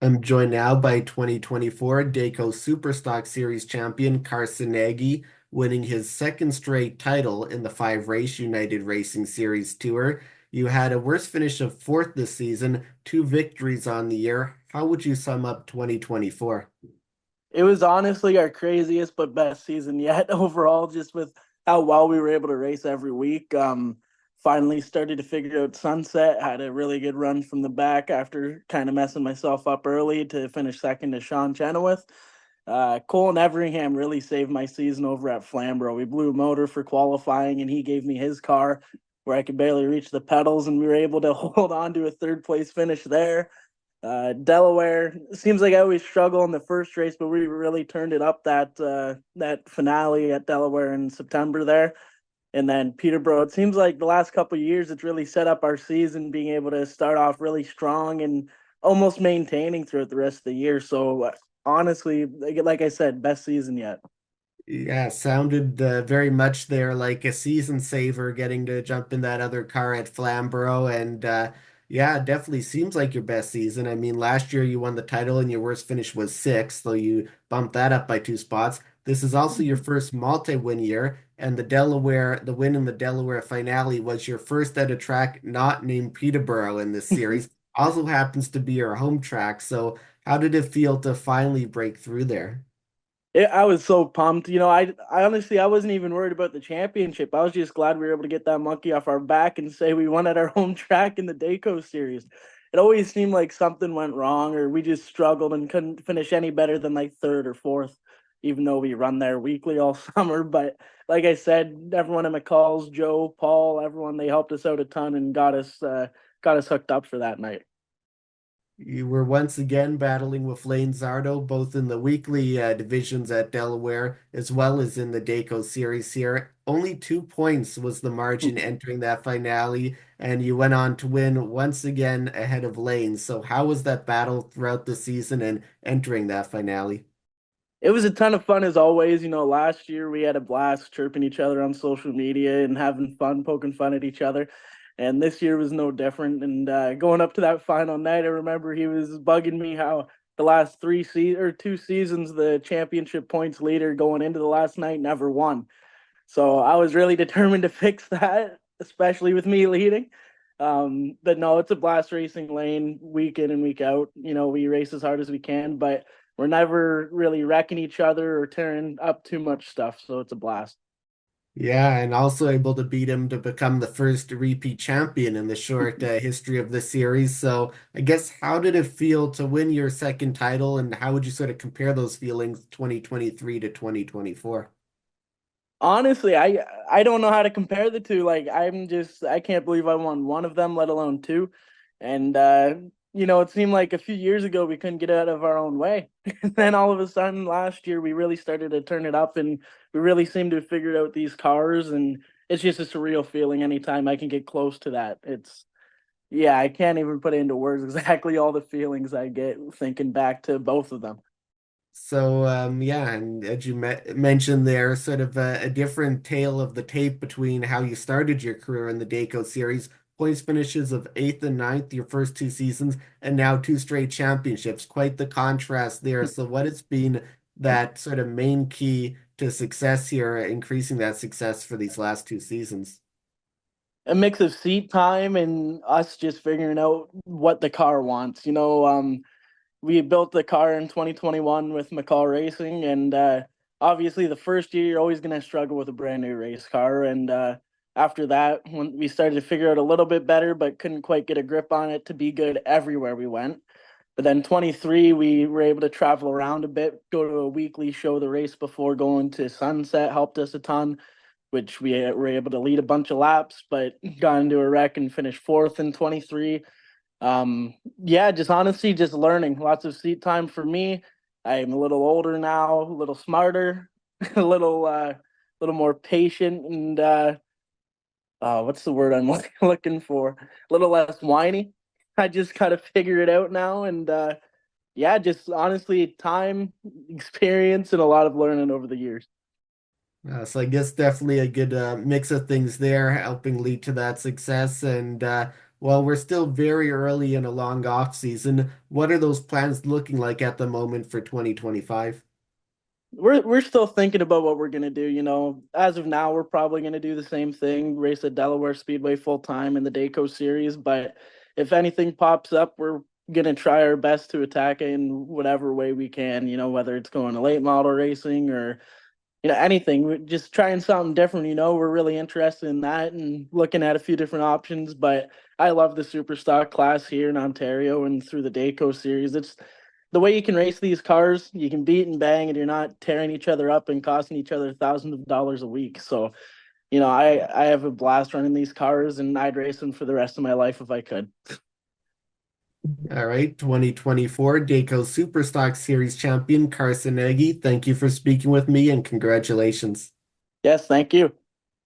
I'm joined now by 2024 DAYCO Super Stock Series champion Carson Nagy, winning his second straight title in the five Race United Racing Series Tour. You had a worst finish of fourth this season, two victories on the year. How would you sum up 2024? It was honestly our craziest but best season yet overall, just with how well we were able to race every week. Finally started to figure out Sunset, had a really good run from the back after kind of messing myself up early to finish second to Sean Chenoweth. Cole and Everingham really saved my season over at Flamborough. We blew a motor for qualifying, and he gave me his car where I could barely reach the pedals, and we were able to hold on to a third place finish there. Delaware seems like I always struggle in the first race, but we really turned it up that finale at Delaware in September there. And then Peterborough, it seems like the last couple of years, it's really set up our season, being able to start off really strong and almost maintaining throughout the rest of the year. So honestly, like I said, best season yet. Yeah, sounded very much there like a season saver getting to jump in that other car at Flamborough. And yeah, it definitely seems like your best season. I mean, last year you won the title and your worst finish was sixth, so you bumped that up by two spots. This is also your first multi-win year, and the win in the Delaware finale was your first at a track not named Peterborough in this series. Also happens to be your home track. So how did it feel to finally break through there? I was so pumped. I honestly I wasn't even worried about the championship. I was just glad we were able to get that monkey off our back and say we won at our home track in the DAYCO series. It always seemed like something went wrong or we just struggled and couldn't finish any better than like third or fourth, even though we run there weekly all summer. But like I said, everyone at McCall's, Joe, Paul, everyone, they helped us out a ton and got us hooked up for that night. You were once again battling with Lane Zardo, both in the weekly divisions at Delaware as well as in the DAYCO series here. Only 2 points was the margin entering that finale, and you went on to win once again ahead of Lane. So, how was that battle throughout the season and entering that finale? It was a ton of fun as always. Last year we had a blast chirping each other on social media and having fun, poking fun at each other. And this year was no different. And going up to that final night, I remember he was bugging me how the last 2 seasons, the championship points leader going into the last night never won. So I was really determined to fix that, especially with me leading. But no, it's a blast racing Lane week in and week out. We race as hard as we can, but we're never really wrecking each other or tearing up too much stuff. So it's a blast. Yeah, and also able to beat him to become the first repeat champion in the short history of the series. So, I guess, how did it feel to win your second title, and how would you sort of compare those feelings 2023 to 2024? Honestly, I don't know how to compare the two. Like I can't believe I won one of them, let alone two. And it seemed like a few years ago we couldn't get out of our own way. And then all of a sudden last year we really started to turn it up and we really seemed to have figured out these cars and it's just a surreal feeling anytime I can get close to that. Yeah, I can't even put it into words exactly all the feelings I get thinking back to both of them. So, yeah, and as you mentioned there, sort of a different tale of the tape between how you started your career in the DAYCO series, points finishes of eighth and ninth your first two seasons, and now two straight championships. Quite the contrast there. So, what has been that sort of main key to success here, increasing that success for these last two seasons? A mix of seat time and us just figuring out what the car wants. We built the car in 2021 with McCall Racing, and obviously the first year you're always going to struggle with a brand new race car, and after that, when we started to figure out a little bit better, but couldn't quite get a grip on it to be good everywhere we went. But then 23, we were able to travel around a bit, go to a weekly show the race before going to Sunset, helped us a ton, which we were able to lead a bunch of laps, but got into a wreck and finished fourth in 23. Yeah, just honestly, just learning. Lots of seat time for me. I'm a little older now, a little smarter, a little more patient, and what's the word I'm looking for? A little less whiny. I just gotta figure it out now, and yeah, just honestly, time, experience, and a lot of learning over the years. So I guess definitely a good mix of things there, helping lead to that success. And Well, we're still very early in a long off season. What are those plans looking like at the moment for 2025? We're still thinking about what we're gonna do. As of now, we're probably gonna do the same thing, race at Delaware Speedway full time in the DAYCO series. But if anything pops up, we're gonna try our best to attack it in whatever way we can. Whether it's going to late model racing or anything. We're just trying something different. We're really interested in that and looking at a few different options. But I love the super stock class here in Ontario and through the DAYCO series. It's the way you can race these cars. You can beat and bang, and you're not tearing each other up and costing each other thousands of dollars a week. So, I have a blast running these cars, and I'd race them for the rest of my life if I could. All right, 2024 DAYCO Super Stock Series champion Carson Nagy. Thank you for speaking with me and congratulations. Yes, thank you.